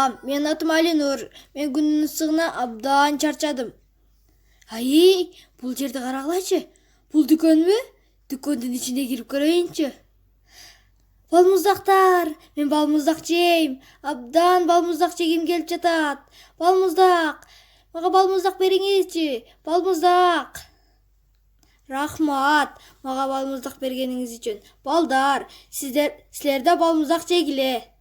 Салам, менин атым Алинур. Мен күндүн ысыгына абдан чарчадым. Ай, бул жерди карагылачы. Бул дүкөнбү? Дүкөндүн ичине кирип көрөйүнчү. Балмуздактар, мен балмуздак жейм. Абдан балмуздак жегим келип жатат. Балмуздак. Мага балмуздак бериңизчи. Балмуздак. Рахмат, мага балмуздак бергениңиз үчүн. Балдар, силер да балмуздак жегиле.